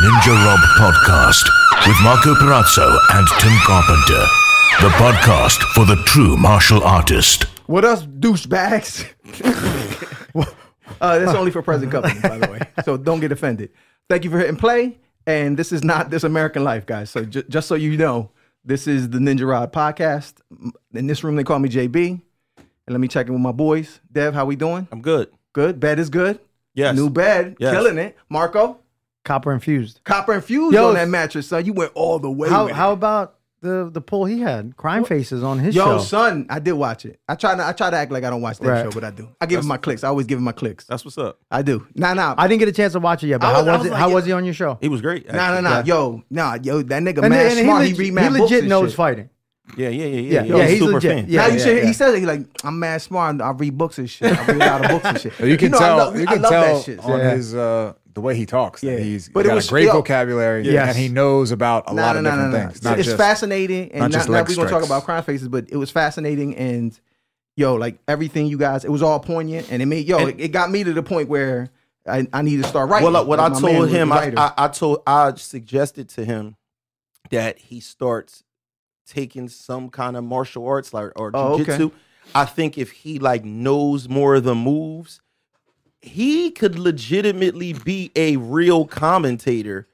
Ninja Rob Podcast with Marco Perazzo and Tim Carpenter. The podcast for the true martial artist. What else, douchebags? That's only for present company, by the way. So don't get offended. Thank you for hitting play. And this is not This American Life, guys. So just so you know, this is the Ninja Rod Podcast. In this room, they call me JB. And let me check in with my boys. Dev, how we doing? I'm good. Good. Bed is good. Yes. New bed. Yes. Killing it. Marco? Copper infused. Copper infused on that mattress, son. You went all the way with it. How about the pull he had? Crime Faces on his Yo, show. son, I did watch it. I try to act like I don't watch that show, but I do. I give him my clicks. I always give him my clicks. That's what's up. I do. Nah. I didn't get a chance to watch it yet, but how was he on your show? He was great. Nah. Yeah. Yo, that nigga mad smart. He read mad He books legit and knows shit. fighting. Yeah. He's super legit. fan. Yeah, He says it, he like, I'm mad smart. I read books and shit. I read a lot of books and shit. You can tell. You can I love tell that shit. on his the way he talks. Yeah. He's But got a great vocabulary, and he knows about a lot of different things. Not It's just, fascinating, and not just not leg we're gonna talk strikes. about Crime Faces, but it was fascinating, and like everything you guys, it was all poignant, and it made it got me to the point where I need to start writing. Well, what Like I my man told was a him, writer. I suggested to him that he starts taking some kind of martial arts or jiu-jitsu. okay. I think if he knows more of the moves, he could legitimately be a real commentator.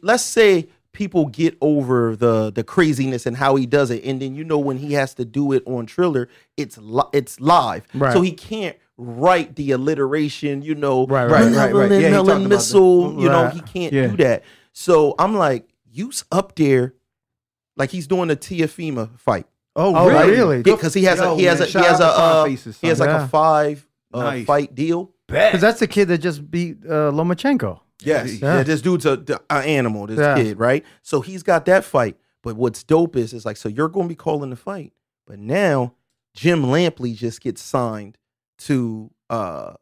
Let's say people get over the craziness and how he does it, and then when he has to do it on Triller, it's live, Right. so he can't write the alliteration, Right. Yeah, he talked about missile, that. he can't Yeah. do that. So I'm like, you's up there, like he's doing a Tiafima fight. Oh, really? Because he has Yo, he has man, a shout out to Crime Faces, he has son. like a 5 Nice. fight deal. Because that's the kid that just beat Lomachenko. Yes, Yeah. this dude's an animal. This Yeah. kid, right? So he's got that fight. But what's dope is like, so you're going to be calling the fight, but now Jim Lampley just gets signed to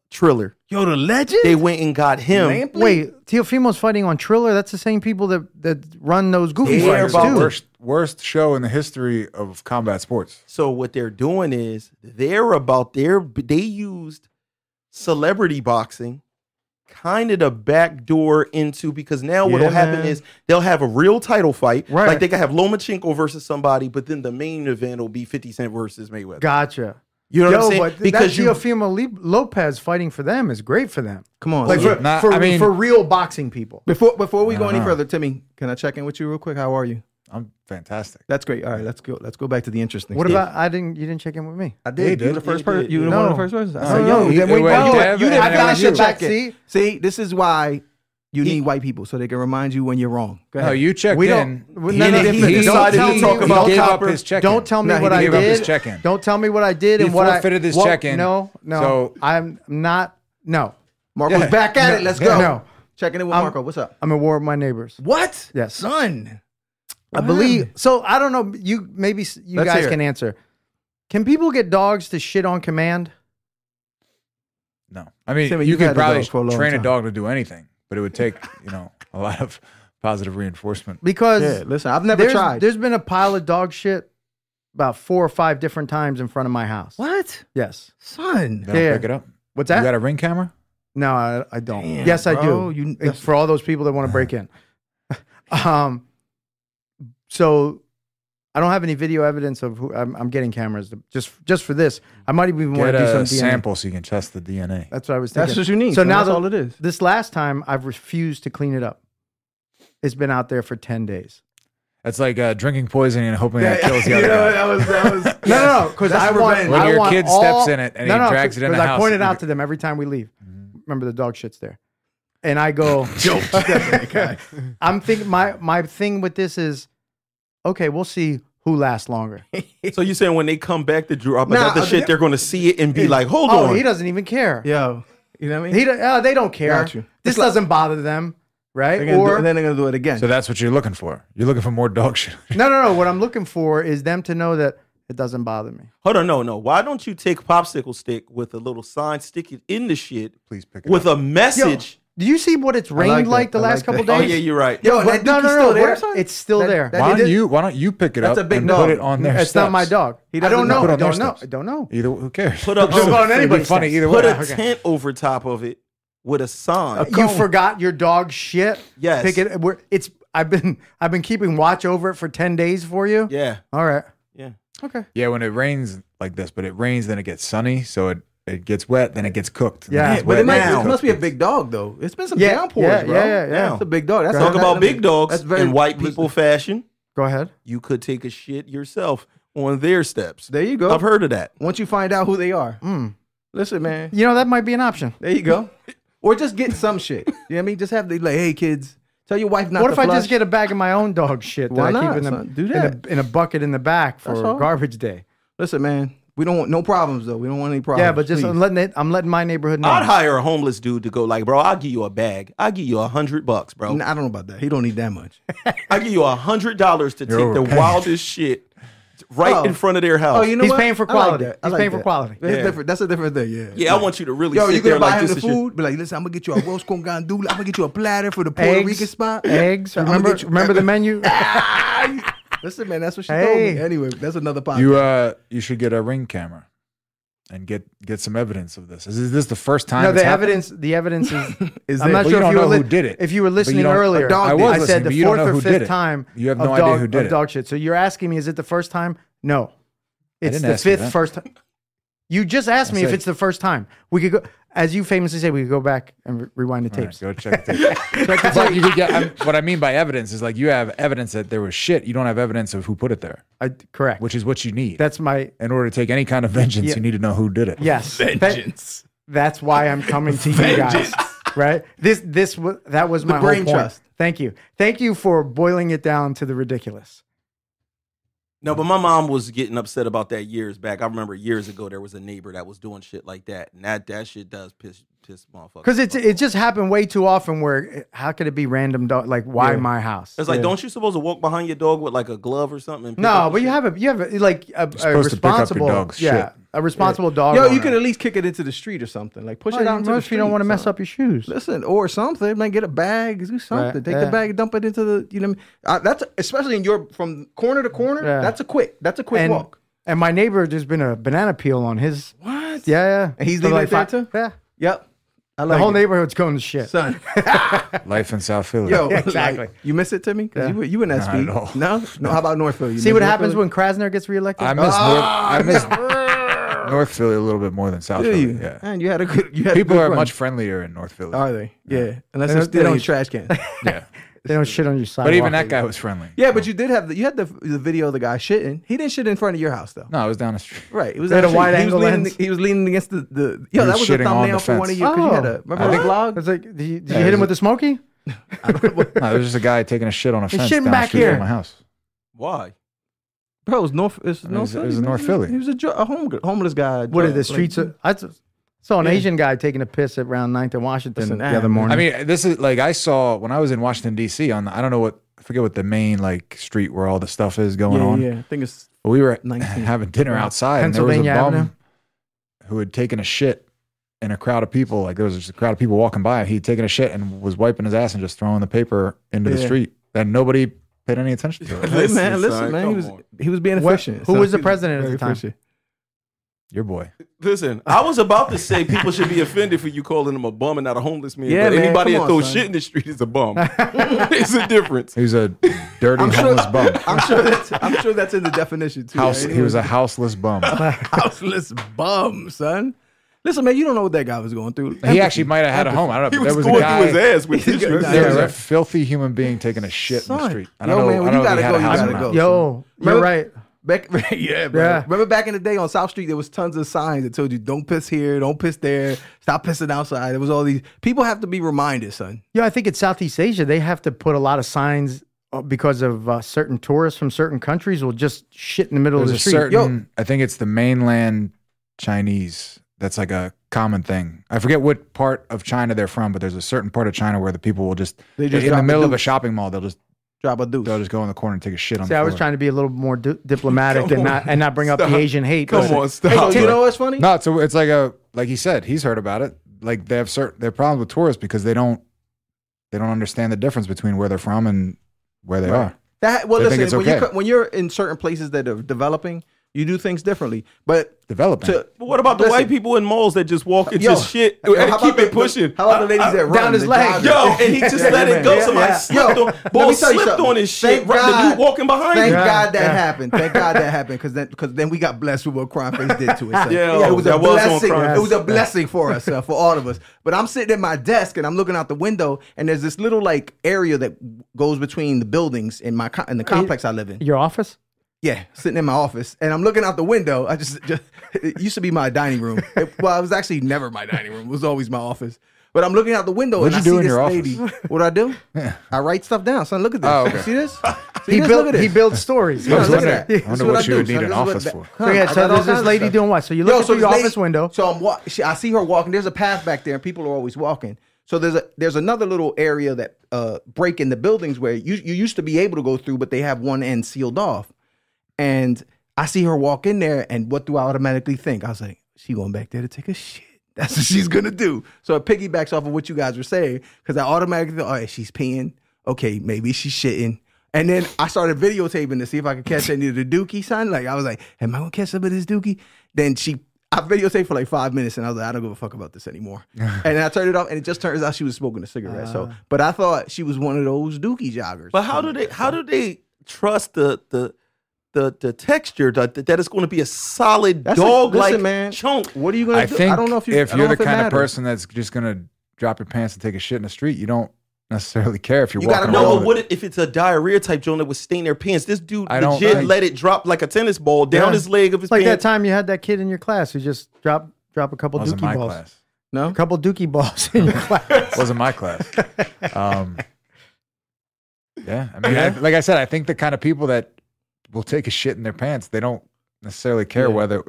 Triller. Yo, the legend. They went and got him. Lampley? Wait, Teofimo's fighting on Triller? That's the same people that run those goofy They're fighters about too. worst show in the history of combat sports. So what they're doing is they used celebrity boxing kind of the back door into, because now what'll happen is they'll have a real title fight. Right. Like they could have Lomachenko versus somebody, but then the main event will be 50 Cent versus Mayweather. Gotcha. You know what I'm saying? But Because that Teofimo Lopez fighting for them is great for them. Come on. Like So for real boxing people. before we go any further, Timmy, can I check in with you real quick? How are you? I'm fantastic. That's great. All right, let's go back to the interesting. What stuff. about you didn't check in with me? I did. You You did. the first You person. did. You the No. one of the first person. I No, said, no, yo, you- wait, wait, you Dev didn't. and I then should you. check it. See? See, this is why you need white people, so they can remind you when you're wrong. Go No, ahead. you checked We in. don't. He none of decided this. to Don't tell me- talk about he gave Copper. up his check-in. Don't tell me No, he what I gave up his did. check-in. Don't tell me what I did He and what I forfeited his what- check-in. No, So- I'm not. No, Marco's back at it. Let's go. No. Checking in with Marco. What's up? I'm at war with my neighbors. What? Yes. Son. I believe so. I don't know. You maybe you Let's guys hear it. can answer. Can people get dogs to shit on command? No, I mean Timmy, you you've had could a probably dog for a long train a time. dog to do anything, but it would take a lot of positive reinforcement. Because Yeah, listen, I've never tried. There's been a pile of dog shit about 4 or 5 different times in front of my house. What? Yes. Son. They don't Yeah. pick it up. What's You that? got a ring camera? No, I don't. Damn, yes, I bro, do. It's for all those people that want to break in. So I don't have any video evidence of who I'm getting cameras just for this. I might even want Get to do some a DNA. sample so you can test the DNA. That's what I was thinking. That's what you need. So son. now That's all it is. This last time I've refused to clean it up. It's been out there for 10 days. That's like drinking poison and hoping that kills the other guy. that was No, because I want. When I your want kid all- steps in it and he drags it in the I house. point it out to them every time we leave. Remember the dog shit's there, and I go. I'm thinking my thing with this is, okay, we'll see who lasts longer. So you saying when they come back to drop Nah, another shit, they're going to see it and be like, hold Oh, on. he doesn't even care. Yo, you know what I mean? They don't care. Got you. This It's like- doesn't bother them, right? They're gonna then they're gonna do it again. So that's what you're looking for. You're looking for more dog shit. no. What I'm looking for is them to know that it doesn't bother me. Hold on, no. Why don't you take popsicle stick with a little sign, stick it in the shit Please pick it with up. a message? Do you see what it's rained like the last couple Oh days? yeah, you're right. Yo, that no, Dookie's still there, what- son? it's still That- there. that- Why don't you pick it That's up a big and dog. put it on their It's not my dog. He I doesn't don't know. know. Put it I on their don't know. steps. I don't know. Either who cares? Put up Put it on It'd be anybody's funny steps. either put way. a tent over top of it with a sign. You forgot your dog shit. Yes. Pick it. I've been keeping watch over it for 10 days for you. Yeah. All right. Yeah. Okay. Yeah, when it rains like this, but it rains, then it gets sunny, so it gets wet, then it gets cooked. Yeah, But it now. must be a big dog though. It's been some Yeah, downpours, bro. yeah. It's a big dog. That's Talk about big dogs That's very in white people fashion. Go ahead. You could take a shit yourself on their steps. There you go. I've heard of that. Once you find out who they are, listen, man. You know, that might be an option. There you go. Or just get some shit. You know what I mean? Just have the like, hey kids, tell your wife not What to if I flush. just get a bag of my own dog shit that Why I not, keep son? Do that. in a bucket in the back for That's all. garbage day? Listen, man. We don't want no problems though. We don't want any problems. Yeah, but just please. I'm letting my neighborhood know. I'd hire a homeless dude to go like, bro, I'll give you a bag. I'll give you $100, bro. I don't know about that. He don't need that much. I'll give you $100 to take the overpaying. wildest shit right in front of their house. Oh, you know He's what? paying for I like quality. that. I He's like paying for that. quality. That's Yeah. different. That's a different thing. Yeah. Yeah, I want you to really Yo, sit you there gonna buy like him this the is your- food? Be like, listen, I'm gonna get you a roast con gandula. I'm gonna get you a platter for the Puerto Eggs, Rican spot. eggs. I'm gonna Remember, get you- remember the menu? Listen, man, that's what she Hey. told me. Anyway, that's another podcast. You should get a Ring camera and get some evidence of this. Is this the first time? No, it's the happened? evidence. The evidence is. Is I'm there- not Well, sure you if don't you were know who did it. If you were But you listening don't- earlier, a dog I did. was I listening, said but the you don't fourth know or who did fifth it. time. You have of no idea dog- who did of it. dog shit. So you're asking me, is it the first time? No, it's didn't the ask you fifth that. first time. You just asked me if said- it's the first time. We could go, as you famously say, we could go back and rewind the All right, tapes. go check the tape. But you could get, what I mean by evidence is like you have evidence that there was shit. You don't have evidence of who put it there, Correct. which is what you need. That's my In order to take any kind of vengeance, Yeah. you need to know who did it. yes. Vengeance. That's why I'm coming to you guys. Right? That was my brain whole point. trust. Thank you. Thank you for boiling it down to the ridiculous. No, but my mom was getting upset about that years back. I remember years ago there was a neighbor that was doing shit like that, and that shit does piss motherfuckers. Because it just happened way too often. Where how could it be random dog? Like why Yeah. my house? It's like, don't you supposed to walk behind your dog with like a glove or something? And pick No, up but the you shit? have a like a supposed to pick up your responsible dog's yeah, shit. a responsible dog. Yo, you owner. could at least kick it into the street or something. Like push Well, it out into the if street. you don't want to mess son. up your shoes. Listen, or something. Man, get a bag. Do something. Right, Take yeah. the bag, dump it into the. You know, that's especially in your from corner to corner. Yeah. That's a quick walk. And my neighbor, there's been a banana peel on his. What? Yeah. And he's So leaving like it there fi- too? Yeah. Yep. I The like whole it. neighborhood's going to shit. Son. Life in South Philly. Yo, Exactly. like, you miss it, Timmy? Because Yeah. you in that Not speed. at all. No. How about Northville? You See miss what North happens Philly? when Krasner gets reelected? I miss North Philly a little bit more than South Do Philly. you? Yeah. Man, you had a good. People are run. much friendlier in North Philly. Are they? Yeah. Unless They they're don't- stealing they your trash can. Yeah. They don't shit on your sidewalk. But even that guy was friendly. Yeah, but you did have you had the video of the guy shitting. He didn't shit in front of your house though. No, I was down the street. Right. It was They had a actually- wide he angle was leaning, lens. he was leaning against the yo, was that was a shitting on thumbnail the for one of fence. you because you had a remember the vlog? It's like, did you hit him with the smoky? No, there was just a guy taking a shit on a He's fence shitting down back the street here. from my house. Why? Bro, it was North. It's It North was- it Philly. was man. North Philly. He was a homeless guy. What are the Like, streets? I saw an Yeah. Asian guy taking a piss at around 9th and Washington Listen, the other man. morning. I mean, this is like I saw when I was in Washington D.C. on the, I don't know what I forget what the main like street where all the stuff is going on. Yeah. I think it's But we were 19. having dinner outside, and there was a Pennsylvania bum Avenue? who had taken a shit in a crowd of people. Like there was just a crowd of people walking by, and he'd taken a shit and was wiping his ass and just throwing the paper into the Yeah. street. And nobody paid any attention to it. Hey, man, Listen, listen, son, man. come on. He was being What- efficient. who son. was the He president at very the time? efficient. Your boy. Listen, I was about to say people should be offended for you calling him a bum and not a homeless man. Yeah, but man, anybody come that on, throws son. shit in the street is a bum. It's a difference. He was a dirty I'm sure- homeless bum. I'm sure that's in the definition too. House. right? He was a houseless bum. houseless bum, son. Listen, man, you don't know what that guy was going through. He actually might have had a home. I don't He know. was There was going a guy. through his ass with his Yeah, street. yeah, There was yeah. a filthy human being taking a shit in the Son. street. I Yo, don't know. man, when I don't you know if he gotta had go, a you house gotta or not. go. Yo, you're Remember- right. Back, yeah, bro. Yeah. Remember back in the day on South Street, there was tons of signs that told you don't piss here, don't piss there, stop pissing outside. There was all these people have to be reminded, son. Yeah, I think in Southeast Asia, they have to put a lot of signs because of certain tourists from certain countries will just shit in the middle There's of a the street. certain. I think it's the mainland Chinese. That's like a common thing. I forget what part of China they're from, but there's a certain part of China where the people will just, They just in drop the a middle of a deuce. shopping mall, they'll just Drop a deuce. go in the corner and take a shit on See, the I floor. was trying to be a little more diplomatic and not bring up the Asian hate. Come Listen, on, stop. Hey, you bro. know what's funny? No, it's like he said, he's heard about it. Like they have their problems with tourists because they don't understand the difference between where they're from and where they are. Well, They think listen, it's okay. when you're in certain places that are developing, You do things differently. But Developing. But what about the white people in malls that just walk into shit and keep it pushing? How about the ladies that run down his leg? Yo, and he just let it go. Somebody slipped on. Boy slipped on his shit. Right, the dude walking behind him. Thank God that happened. Thank God that happened because then we got blessed with what Crime Face did to us. So, Yeah, it was a that was on blessing. Crime It was a blessing for us, for all of us. But I'm sitting at my desk and I'm looking out the window and there's this little like area that goes between the buildings in the complex I live in. Your office? Yeah, sitting in my office, and I'm looking out the window. I just it used to be my dining room. It was actually never my dining room. It was always my office. But I'm looking out the window, What'd and you I do see in this your lady. What do I do? I write stuff down. Son, look at this. Oh, okay. See this? He Look built. at this. He builds stories. I was look at wondering- that. I This wonder is what I you do. would need Son, an this is office what- for. So yeah, I so got all there's this kinds of lady stuff. doing what? So you look through your this office window. So I see her walking. There's a path back there, and people are always walking. So there's another little area that break in the buildings where you used to be able to go through, but they have one end sealed off. And I see her walk in there, and what do I automatically think? I was like, she going back there to take a shit. That's what she's gonna do. So it piggybacks off of what you guys were saying, because I automatically thought, all right, she's peeing. Okay, maybe she's shitting. And then I started videotaping to see if I could catch any of the dookie, son. Like I was like, am I gonna catch some of this dookie? Then I videotaped for like 5 minutes, and I was like, I don't give a fuck about this anymore. And then I turned it off, and it just turns out she was smoking a cigarette. But I thought she was one of those dookie joggers. But how do they trust the texture that it's going to be a solid dog-like listen, man. chunk? What are you gonna I do? think I don't know if you're the kind of matters. person that's just gonna drop your pants and take a shit in the street, you don't necessarily care if you're You gotta walking know, around but with what if it's a diarrhea type joint that would stain their pants? This dude I don't legit think- let it drop like a tennis ball down his leg of his It's like that pants. time you had that kid in your class who just dropped a couple Wasn't dookie my balls. class. No, A couple dookie balls in your class. Wasn't my class. Yeah, I mean, like I said, I think the kind of people that will take a shit in their pants, they don't necessarily care whether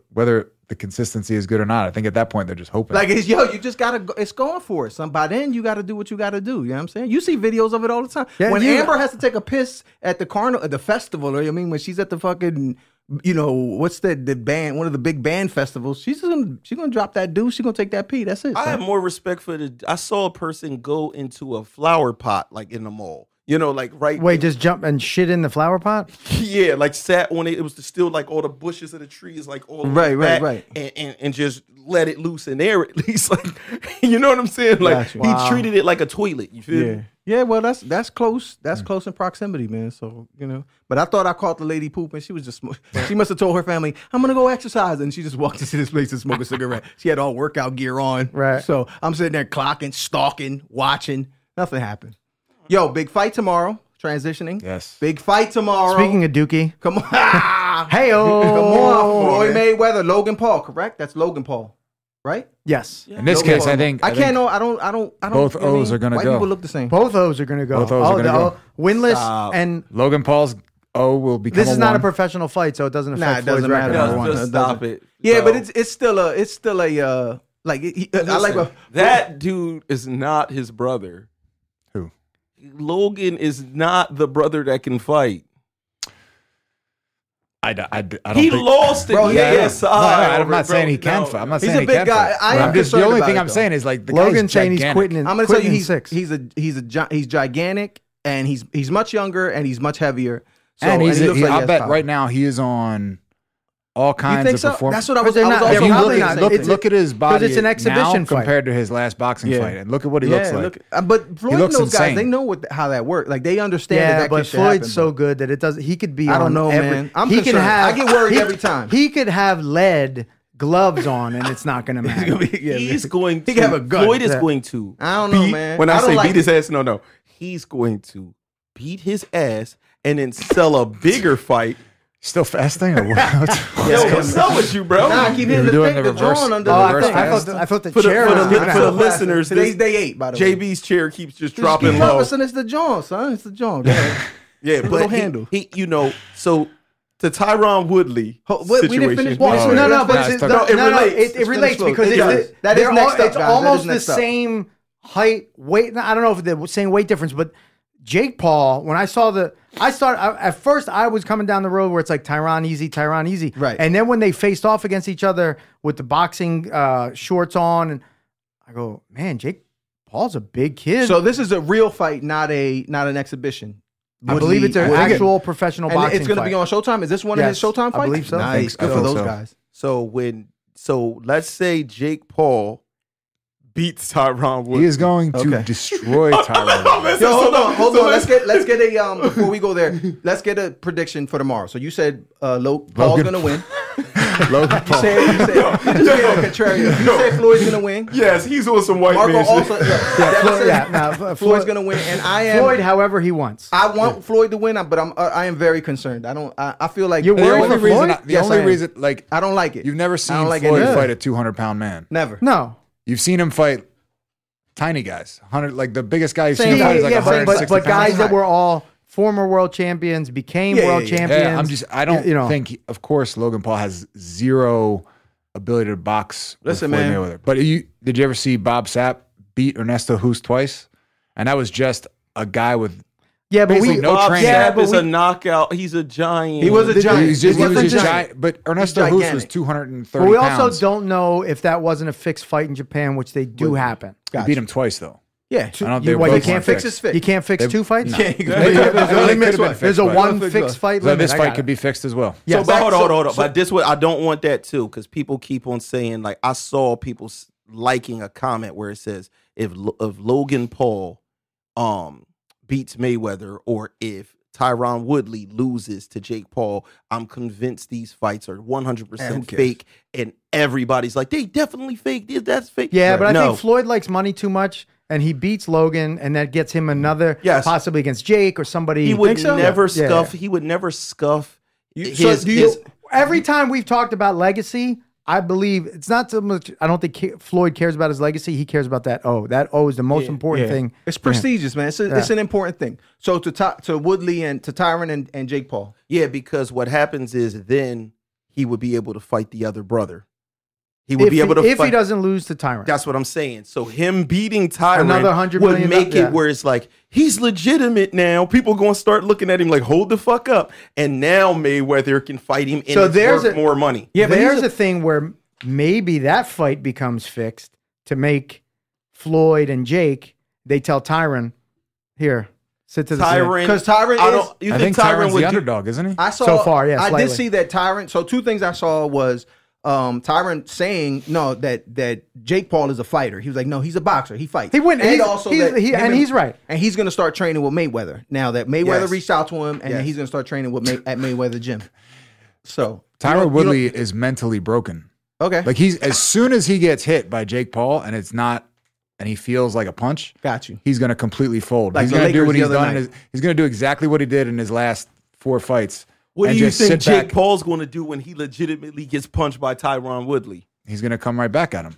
the consistency is good or not. I think at that point they're just hoping. like you just gotta. It's going for it. Son. By then you gotta do what you gotta do. You know what I'm saying? You see videos of it all the time. Yeah, when Amber has to take a piss at the carnival, at the festival, or I mean, when she's at the fucking, what's the band, one of the big band festivals, she's gonna drop that deuce. She's gonna take that pee. That's it. I son. have more respect for I saw a person go into a flower pot like in the mall. Like right. Wait, just jump and shit in the flower pot? Yeah, like sat on it. It was still like all the bushes of the trees, like all Right, back, and just let it loose in there at least. Like, you know what I'm saying? Like Gotcha. he treated it like a toilet. You feel me? Yeah, well, that's close. That's close in proximity, man. So but I thought I caught the lady pooping. She was just she must have told her family, "I'm gonna go exercise," and she just walked into this place to smoke a cigarette. She had all workout gear on, Right. So I'm sitting there clocking, stalking, watching. Nothing happened. Yo, big fight tomorrow. Transitioning. Yes. Big fight tomorrow. Speaking of dookie, come on, hey-o. come on, Floyd Mayweather, Logan Paul. Correct? That's Logan Paul, right? Yes. In this Logan case, Paul. I think I can't know. I don't. both you know what I O's mean? are gonna White go. people look the same. Both O's are going to go. Both O's are gonna go. Winless, Stop. and Logan Paul's O will become this is not a one. professional fight, so it doesn't affect Nah, it doesn't Floyd's record. matter. number one. Just stop it. Yeah, bro. but it's still a like I like Listen, that dude is not his brother. Who? Logan is not the brother that can fight. I don't He think, lost it. Bro, yeah, yeah. KSI. No, I'm over not it, bro. saying he can No. fight. I'm not He's saying a he big can guy. fight. I am I'm just the concerned only about thing it, I'm though. saying is like the Logan guy's saying he's gigantic. quitting. I'm gonna tell you he's he's gigantic and he's much younger and he's much heavier. So, and he looks like he I has bet power. right now he is on all You kinds think of so? performance. That's what I was. they're I was not- also they're If you probably look, not. look at his body it's an exhibition now fight. compared to his last boxing Yeah. fight, and look at what he looks like. But Floyd and looks those guys, insane. they know how that works. Like they understand. Yeah, that but shit Floyd's happen, so but- good that it doesn't. He could be. I don't on know, every, man. I'm he concerned. can have. I get worried every time. He could have lead gloves on, and it's not going to matter. He's going to. He can have a gun. Floyd is Yeah. going to. I don't know, beat- man. When I, don't say like beat his ass, no. He's going to beat his ass and then sell a bigger fight. Still fasting or what? Yo, what's up with you, bro? Nah, I keep hitting You're doing the the reverse- drawing under the the reverse thing. fast. I thought the For the- chair for the was li- gonna for the happen. listeners, Today's this- day 8, by the way. JB's chair keeps just Just dropping keep low. Listen, it's the jaw, son. It's the jaw. Go ahead. Yeah, Little but handle. he, so to Tyron Woodley We didn't situation. finish Well, boxing. no, No, but Nah, it's, it's no, talking- no, relates. it relates because It does. it's, That is they're next up, guys. it's That is almost the next up. same height, weight. I don't know if the same weight difference, but Jake Paul, when I saw at first I was coming down the road where it's like Tyron easy. Right. And then when they faced off against each other with the boxing shorts on, and I go, man, Jake Paul's a big kid. So this is a real fight, not an exhibition. I believe it's an actual professional and boxing it's going to fight. be on Showtime. Is this one of his Showtime fights? I believe so. Nice. Good for those guys. So let's say Jake Paul beats Tyron Woodley. He is going to destroy Tyron Woodley. Yo, hold on. Let's get a before we go there. Let's get a prediction for tomorrow. So you said Paul's going to win. Logan Paul. You said Floyd's going to win. Yes, he's on some white Marco man also. Floyd's Floyd, going to win, and I am Floyd, however he wants. I want Floyd to win, but I am very concerned. I feel like You're worried The only for reason, Floyd? the only reason, like, I don't like it. you've never seen don't like Floyd it. fight a 200-pound man. Never. No. You've seen him fight tiny guys. 100, like the biggest guy you've Same seen fight is like Yeah, 160 but guys pounds. that were all former world champions became world champions. I don't think, of course, Logan Paul has zero ability to box Listen, with Floyd man. Mayweather. But did you ever see Bob Sapp beat Ernesto Hoost twice? And that was just a guy with but basically no Bob training. Sapp is a knockout. He's a giant. He was a giant. He was just giant. giant. But Ernesto Hoost was 230 But we pounds. also don't know if that wasn't a fixed fight in Japan, which they do happen. He beat him twice, though. Yeah. I don't You think can't fix his fix. You can't fix two fights. No. There's a one fixed fight So limit. this I fight got could it. be fixed as well. Yeah. But hold on. But this way, I don't want that too, because people keep on saying, like, I saw people liking a comment where it says if Logan Paul beats Mayweather, or if Tyron Woodley loses to Jake Paul, I'm convinced these fights are 100% fake, and everybody's like, they definitely fake. That's fake. Yeah, but I No. think Floyd likes money too much, and he beats Logan, and that gets him another, possibly against Jake or somebody. He would never Yeah. scuff. He would never scuff. Every time we've talked about legacy, I believe it's not so much. I don't think Floyd cares about his legacy. He cares about that O. That O is the most important thing. It's prestigious, man. It's an important thing. So to Woodley and to Tyron and Jake Paul. Yeah, because what happens is then he would be able to fight the other brother. He would be able to if fight. he doesn't lose to Tyron. That's what I'm saying. So him beating Tyron Another 100 would million make it where it's like, he's legitimate now. People going to start looking at him like, hold the fuck up. And now Mayweather can fight him and So it's there's worth more money. Yeah, but there's a thing where maybe that fight becomes fixed to make Floyd and Jake. They tell Tyron, here, sit to the side. Tyron, Because Tyron is. I think Tyron's the underdog, isn't he? I saw So far, yeah, I slightly. did see that Tyron. So two things I saw was Tyron saying that Jake Paul is a fighter. He was like, no, he's a boxer. He fights. He went, and he's, also he's, that he, him and he's right. And he's going to start training with Mayweather now that Mayweather Yes. reached out to him, and then Yes. he's going to start training with at Mayweather gym. So Tyron Woodley is mentally broken. Okay. Like as soon as he gets hit by Jake Paul and it's not, and he feels like a punch, Got you. he's going to completely fold. Like He's the going to do Lakers what the he's other done. night. He's going to do exactly what he did in his last 4 fights. What and do you just think sit Jake back. Paul's going to do when he legitimately gets punched by Tyron Woodley? He's going to come right back at him.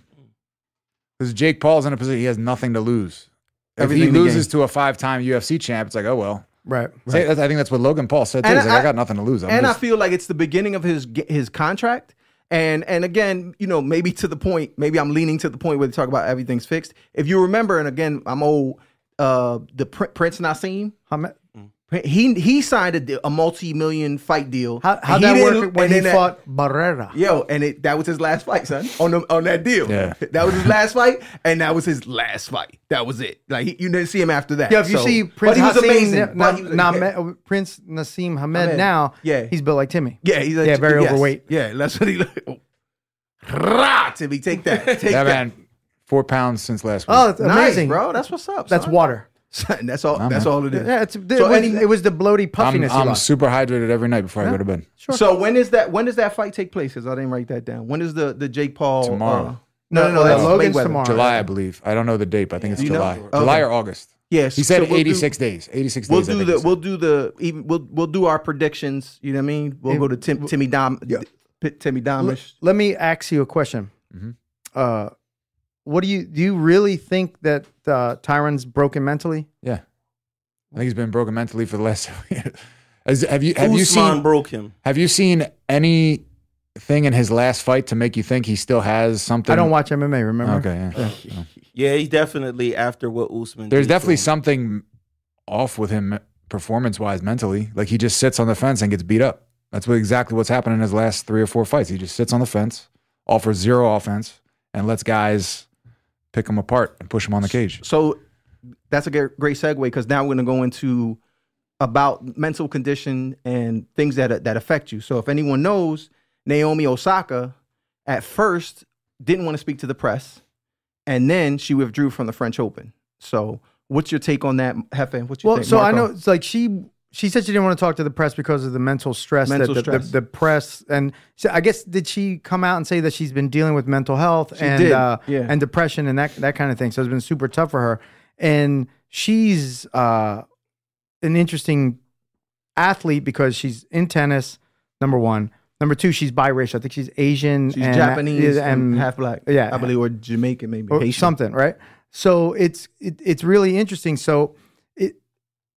Because Jake Paul's in a position, he has nothing to lose. If Everything he to loses to a 5-time UFC champ, it's like, oh, well. Right. I think that's what Logan Paul said, too. He's like, I got nothing to lose. I feel like it's the beginning of his contract. And again, maybe to the point, maybe I'm leaning to the point where they talk about everything's fixed. If you remember, and again, I'm old, the Prince Nassim, he signed a multi-million fight deal. How'd that work when he fought Barrera? Yo, and that was his last fight, son, on that deal. Yeah. That was his last fight, and that was his last fight. That was it. Like, you didn't see him after that. Yeah, if you see Prince but he was amazing. Prince Nassim Hamed now, he's built like Timmy. Yeah, he's very overweight. Yeah, that's what he look. Rah, Timmy, take that. Take that. man, 4 pounds since last week. Oh, it's Nice, amazing, bro. That's what's up. That's son. water. That's all. That's all it is. Yeah, So it was the bloaty puffiness. I'm super hydrated every night before I go to bed. Sure. So when does that fight take place? Because I didn't write that down. When is the Jake Paul? Tomorrow. No. That's Logan's Mayweather. tomorrow. July, I believe. I don't know the date, but I think it's Do you know? July. Okay. July or August. Yes. He said so we'll 86 days. 86 We'll days. I do think the. he said. We'll do our predictions. You know what I mean? We'll go to Timmy Domish. Let me ask you a question. What do you really think that Tyron's broken mentally? Yeah. I think he's been broken mentally for the last 7 years. Have you Usman seen broke him. Have you seen anything in his last fight to make you think he still has something? I don't watch MMA. Remember? Okay, yeah. Yeah, he definitely, after what Usman There's did definitely to him. something off with him performance-wise mentally. Like he just sits on the fence and gets beat up. That's exactly what's happened in his last 3 or 4 fights. He just sits on the fence, offers zero offense, and lets guys pick him apart and push him on the cage. So that's a great segue because now we're going to go into about mental condition and things that affect you. So if anyone knows, Naomi Osaka at first didn't want to speak to the press, and then she withdrew from the French Open. So what's your take on that, Hefe? What you think? So Marco? I know it's like she said she didn't want to talk to the press because of the mental stress the press, and so I guess did she come out and say that she's been dealing with mental health and depression and that kind of thing. So it's been super tough for her, and she's an interesting athlete because she's in tennis, number one. Number two, she's biracial. I think she's Asian. She's Japanese and half black. Yeah. I believe, or Jamaican maybe. Or something, right? So it's really interesting. So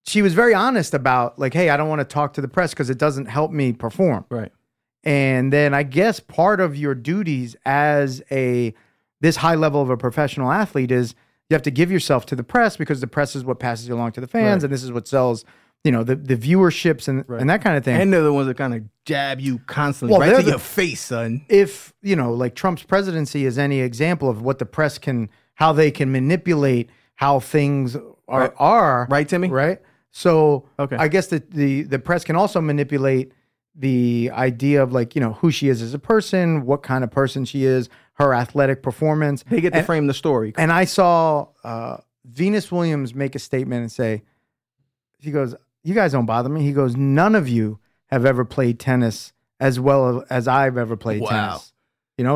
she was very honest about like, hey, I don't want to talk to the press because it doesn't help me perform. Right. And then I guess part of your duties as this high level of a professional athlete is you have to give yourself to the press because the press is what passes you along to the fans, and this is what sells, the viewerships and that kind of thing. And they're the ones that kind of jab you constantly right to your face, son. If, like Trump's presidency is any example of what the press how they can manipulate how things are. Right, Timmy? Right? So okay. I guess the press can also manipulate the idea of like, who she is as a person, what kind of person she is, her athletic performance. They get to frame the story. And I saw Venus Williams make a statement and say, she goes, you guys don't bother me. He goes, none of you have ever played tennis as well as I've ever played tennis.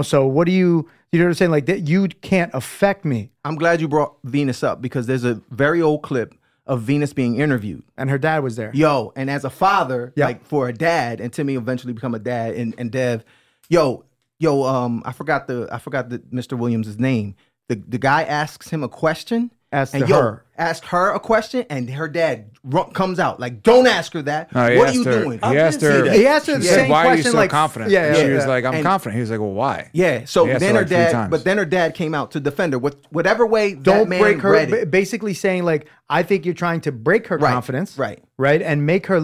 So what do you know what I'm saying? Like that, you can't affect me. I'm glad you brought Venus up because there's a very old clip of Venus being interviewed. And her dad was there. And as a father, like for a dad, and Timmy eventually become a dad and Dev, I forgot the Mr. Williams' name. The guy asks him a question. Ask her a question, and her dad comes out like, "Don't ask her that. What are you doing?" He asked her the same why question. Are you so like, confident? She was like, "I'm confident." He was like, "Well, why?" Yeah. So then her dad, but then her dad came out to defend her with whatever way. Don't break her. Read it. Basically saying like, I think you're trying to break her confidence, right, and make her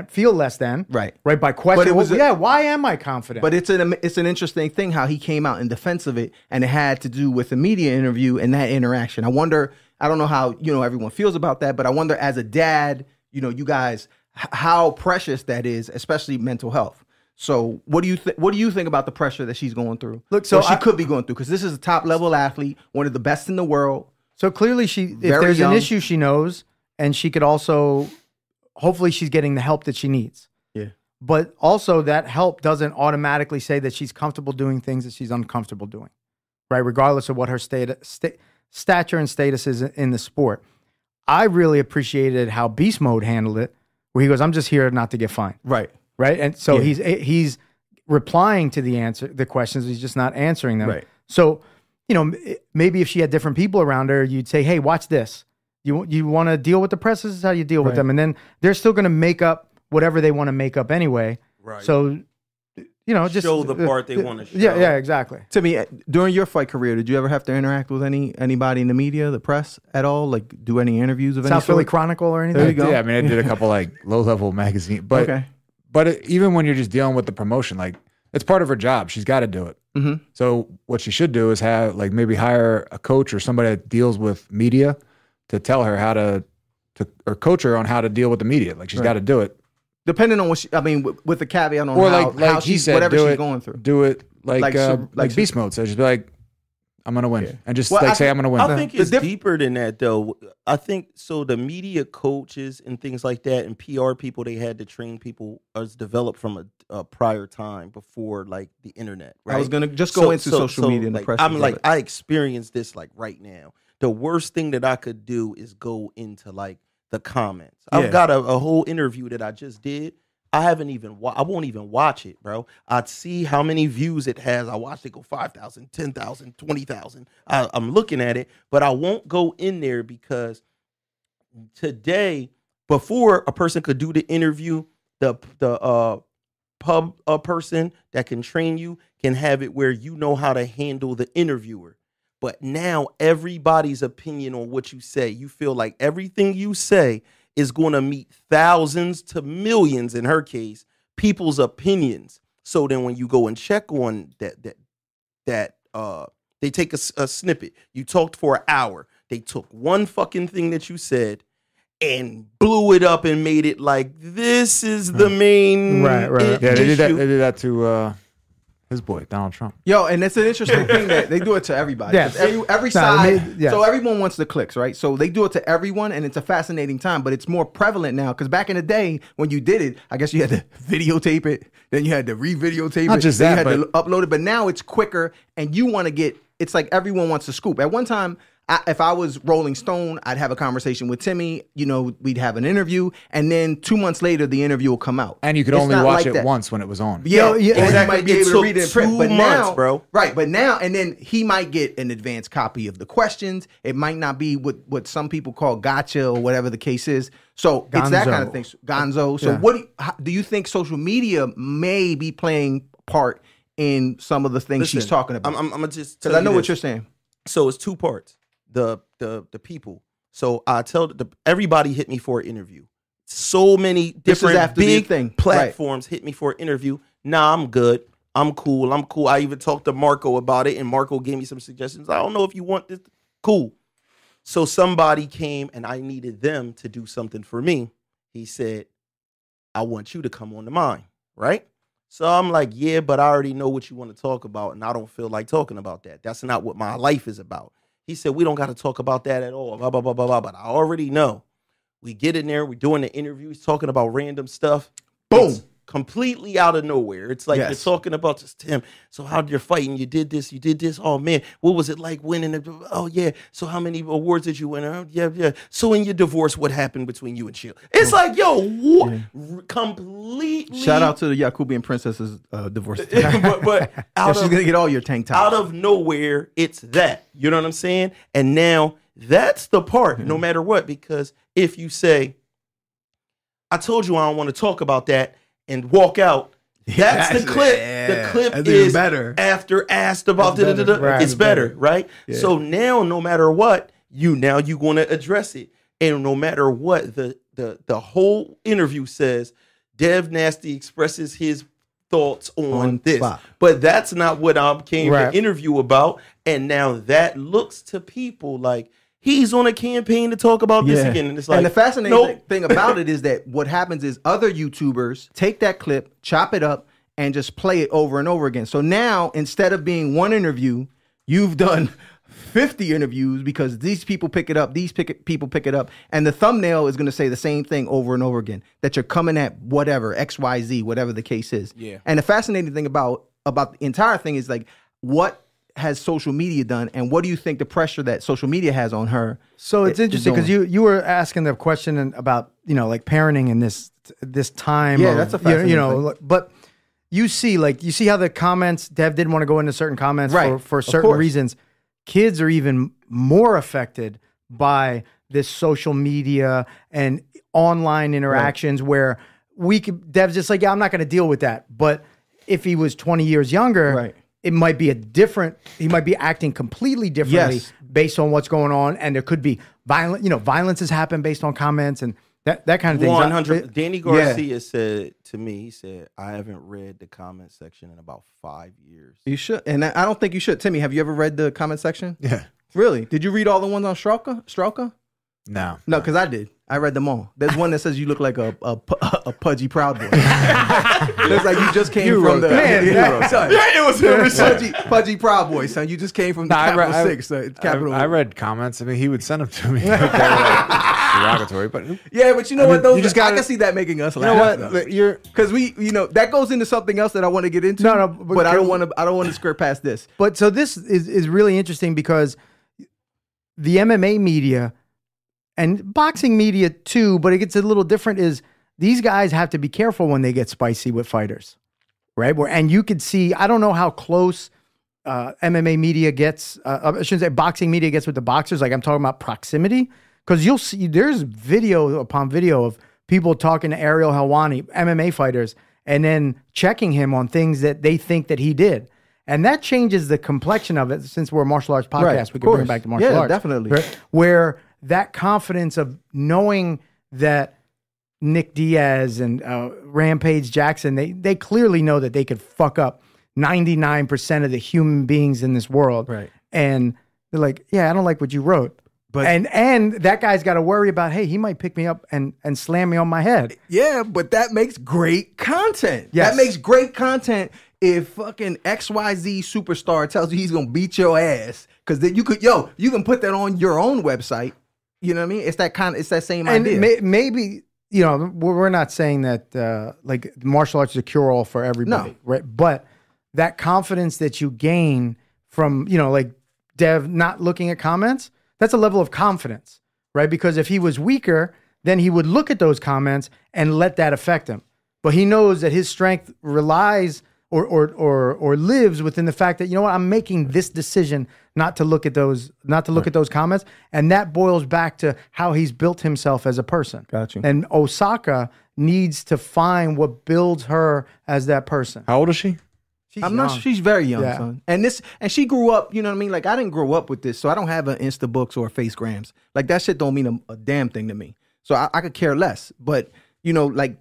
feel less than, right, by questioning. Why am I confident? But it's an interesting thing how he came out in defense of it, and it had to do with the media interview and that interaction. I don't know how everyone feels about that, but I wonder as a dad, you guys, how precious that is, especially mental health. So what do you think about the pressure that she's going through? Look, so she could be going through because this is a top level athlete, one of the best in the world. So clearly, if there's an issue, she knows, and she could also, hopefully, she's getting the help that she needs. Yeah. But also, that help doesn't automatically say that she's comfortable doing things that she's uncomfortable doing, right? Regardless of what her stature and status is in the sport. I really appreciated how Beast Mode handled it, where he goes, "I'm just here not to get fined." Right. And so he's replying to the questions. He's just not answering them. Right. So, maybe if she had different people around her, you'd say, "Hey, watch this. You want to deal with the press? This is how you deal with them." And then they're still going to make up whatever they want to make up anyway. Right. So, just show the part they want to show. Yeah, exactly. Timmy, during your fight career, did you ever have to interact with anybody in the media, the press at all? Like do any interviews of any South Philly sort? Chronicle or anything? There you go. Yeah, I mean, I did a couple like low-level magazine, but even when you're just dealing with the promotion, like it's part of her job. She's got to do it. Mm-hmm. So what she should do is have like maybe hire a coach or somebody that deals with media to tell her how to or coach her on how to deal with the media. Like she's got to do it. Depending on what with the caveat on or how he said, whatever she's going through. Do it like Beast Mode. So just be like, I'm going to win. And just say, I'm going to win. I think it's deeper than that, though. I think so the media coaches and things like that and PR people they had to train people was developed from a prior time before, like, the internet, right? I was going to just go into social media and the press. I experienced this, like, right now. The worst thing that I could do is go into, like, the comments. I've got a whole interview that I just did. I won't even watch it, bro. I'd see how many views it has. I watched it go 5,000, 10,000, 20,000. I'm looking at it, but I won't go in there because today, before a person could do the interview, the person that can train you can have it where you know how to handle the interviewer. But now everybody's opinion on what you say, you feel like everything you say is going to meet thousands to millions, in her case, people's opinions. So then when you go and check on that they take a snippet. You talked for an hour. They took one fucking thing that you said and blew it up and made it like this is the main right. Yeah, they did that to his boy Donald Trump. Yo, and it's an interesting thing that they do it to everybody. Yeah. Every side. So everyone wants the clicks, right? So they do it to everyone, and it's a fascinating time. But it's more prevalent now because back in the day when you did it, I guess you had to videotape it, then you had to re-videotape it, Not just then that, you had to upload it. But now it's quicker, and you want to get. It's like everyone wants to scoop. At one time, if I was Rolling Stone, I'd have a conversation with Timmy. You know, we'd have an interview, and then 2 months later, the interview will come out. And you could only watch it once when it was on. Yeah, exactly. You might be able to read it in print. But now, bro. Right, but now, and then he might get an advanced copy of the questions. It might not be what some people call gotcha or whatever the case is. So it's that kind of thing. Gonzo. So what do you think social media may be playing part in some of the things she's talking about? I'm gonna just because I know what you're saying. So it's 2 parts. The people. So I tell everybody hit me for an interview. So many different big platforms hit me for an interview. Nah, I'm good. I'm cool. I even talked to Marco about it, and Marco gave me some suggestions. I don't know if you want this. Cool. So somebody came, and I needed them to do something for me. He said, I want you to come on to mine, right? So I'm like, yeah, but I already know what you want to talk about, and I don't feel like talking about that. That's not what my life is about. He said, we don't got to talk about that at all, blah, blah, blah, blah, blah. But I already know. We get in there, we're doing the interviews, talking about random stuff. Boom. It's completely out of nowhere. It's like you're talking about just Tim. So how you're fighting? You did this. Oh, man. What was it like winning? Oh, yeah. So how many awards did you win? Oh, yeah. So in your divorce, what happened between you and Sheila? It's like, yo, what? Completely. Shout out to the Yakubian princess's divorce. but she's going to get all your tank tops. Out of nowhere, it's that. You know what I'm saying? And now that's the part, no matter what, because if you say, I told you I don't want to talk about that, and walk out. That's the clip. The clip is better after asked about it's better, right? Yeah. So now, no matter what, you're going to address it, and no matter what, the whole interview says, Dev Nasty expresses his thoughts on this, but that's not what I came to interview about, and now that looks to people like he's on a campaign to talk about this again. And it's like, and the fascinating thing about it is that what happens is other YouTubers take that clip, chop it up, and just play it over and over again. So now, instead of being one interview, you've done 50 interviews because these people pick it up, people pick it up, and the thumbnail is going to say the same thing over and over again, that you're coming at whatever, XYZ, whatever the case is. Yeah. And the fascinating thing about the entire thing is like, what has social media done, and what do you think the pressure that social media has on her? So it's interesting because you were asking the question about like parenting in this time. Yeah, that's a fascinating thing. But you see how the comments, Dev didn't want to go into certain comments for certain reasons. Kids are even more affected by this social media and online interactions where Dev's just like, yeah, I'm not going to deal with that. But if he was 20 years younger, it might be he might be acting completely differently based on what's going on. And there could be violence has happened based on comments and that kind of thing. 100. Danny Garcia said to me, he said, I haven't read the comment section in about 5 years. You should. And I don't think you should. Timmy, have you ever read the comment section? Yeah. Really? Did you read all the ones on Strelka? No. No, because I did. I read them all. There's one that says you look like a pudgy Proud Boy. It's like you just came from the... it was him. Pudgy Proud Boy, son. You just came from the Capital 6. I read comments. I mean, he would send them to me. Derogatory, but but you know what? Those I can see that making us laugh. You know what? Because that goes into something else that I want to get into. No, but I don't want to skirt past this. But so this is really interesting because the MMA media and boxing media too, but it gets a little different, is these guys have to be careful when they get spicy with fighters, right? And you could see, I don't know how close MMA media gets, I shouldn't say boxing media gets with the boxers, like I'm talking about proximity, because you'll see, there's video upon video of people talking to Ariel Helwani, MMA fighters, and then checking him on things that they think that he did. And that changes the complexion of it. Since we're a martial arts podcast, we can bring it back to martial arts. Yeah, definitely. Right? Where that confidence of knowing that Nick Diaz and Rampage Jackson, they clearly know that they could fuck up 99% of the human beings in this world. Right. And they're like, yeah, I don't like what you wrote. and that guy's got to worry about, hey, he might pick me up and slam me on my head. Yeah, but that makes great content. Yes. That makes great content if fucking XYZ superstar tells you he's gonna beat your ass. Because then you can put that on your own website. You know what I mean? It's that same idea. Maybe, you know, we're not saying that like martial arts is a cure-all for everybody, right? But that confidence that you gain from, you know, like Dev not looking at comments, that's a level of confidence, right? Because if he was weaker, then he would look at those comments and let that affect him. But he knows that his strength relies or lives within the fact that, you know what, I'm making this decision not to look at those comments, and that boils back to how he's built himself as a person. Gotcha. And Osaka needs to find what builds her as that person. How old is she? She's very young, son. And she grew up, you know what I mean? Like, I didn't grow up with this, so I don't have an Instabooks or Facegrams. Like, that shit don't mean a damn thing to me. So I could care less. But, you know, like,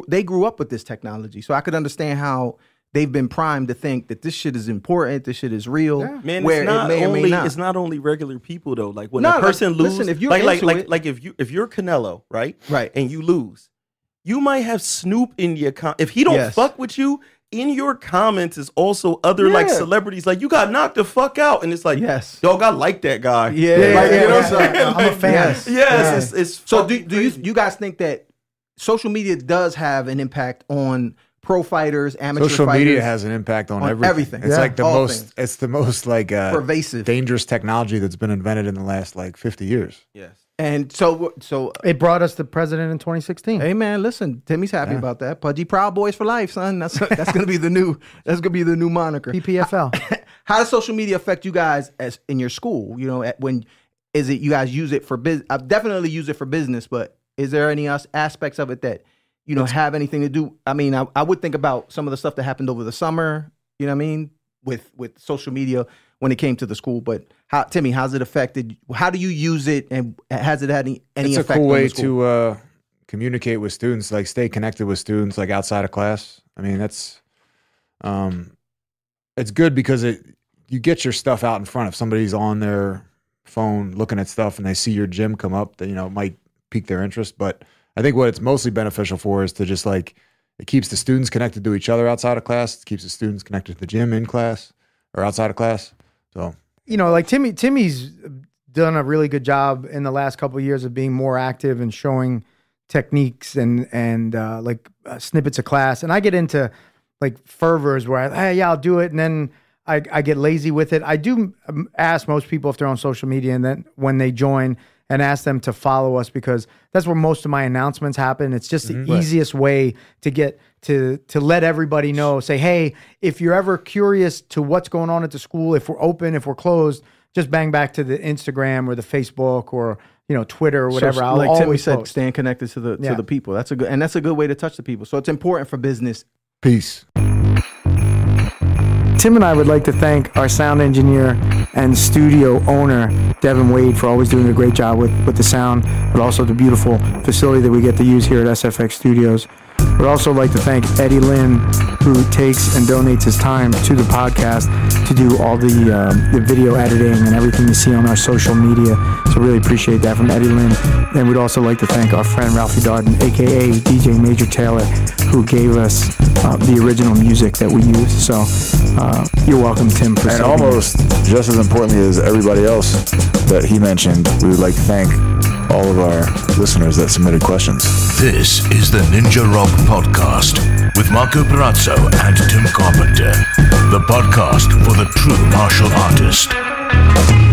they grew up with this technology. So I could understand how they've been primed to think that this shit is important, this shit is real. Yeah. Man, it's not only regular people though. Like when a person loses, listen, if you're if you're Canelo, right, and you lose, you might have Snoop in your if he don't fuck with you. In your comments is also other like celebrities, like you got knocked the fuck out, and it's like, dog, I like that guy. You know what I'm saying? I'm a fan. Yes. It's so do you guys think that social media does have an impact on pro fighters, amateur social fighters? Social media has an impact on everything. It's like it's the most like pervasive, dangerous technology that's been invented in the last like 50 years. Yes. And so it brought us the president in 2016. Hey man, listen, Timmy's happy about that. Pudgy Proud Boys for life, son. That's gonna be the new moniker. PPFL. How does social media affect you guys as in your school? You know, when is it you guys use it for business? I've definitely used it for business, but is there any aspects of it that you know have anything to do? I mean, I would think about some of the stuff that happened over the summer. You know what I mean? With social media when it came to the school, but Timmy, how's it affected? How do you use it, and has it had any effect? It's a cool way to communicate with students, like stay connected with students, like outside of class. I mean, that's it's good because you get your stuff out in front. If somebody's on their phone looking at stuff and they see your gym come up, that it might pique their interest. But I think what it's mostly beneficial for is to just like it keeps the students connected to each other outside of class. It keeps the students connected to the gym in class or outside of class. So, like Timmy's done a really good job in the last couple of years of being more active and showing techniques and snippets of class. And I get into like fervors where I'll do it. And then I get lazy with it. I do ask most people if they're on social media, and then when they join, and ask them to follow us, because that's where most of my announcements happen. It's just the easiest way to get to let everybody know. Say, hey, if you're ever curious to what's going on at the school, if we're open, if we're closed, just bang back to the Instagram or the Facebook or Twitter or whatever. So, like Timmy said, staying connected to the people. That's a good way to touch the people. So it's important for business. Peace. Tim and I would like to thank our sound engineer and studio owner, Devin Wade, for always doing a great job with the sound, but also the beautiful facility that we get to use here at SFX Studios. We'd also like to thank Eddie Lynn, who takes and donates his time to the podcast to do all the video editing and everything you see on our social media. So really appreciate that from Eddie Lynn. And we'd also like to thank our friend Ralphie Darden, a.k.a. DJ Major Taylor, who gave us the original music that we used. So you're welcome, Tim. And almost just as importantly as everybody else that he mentioned, we would like to thank all of our listeners that submitted questions. This is the Ninja Rock Podcast with Marco Perazzo and Tim Carpenter, the podcast for the true martial artist.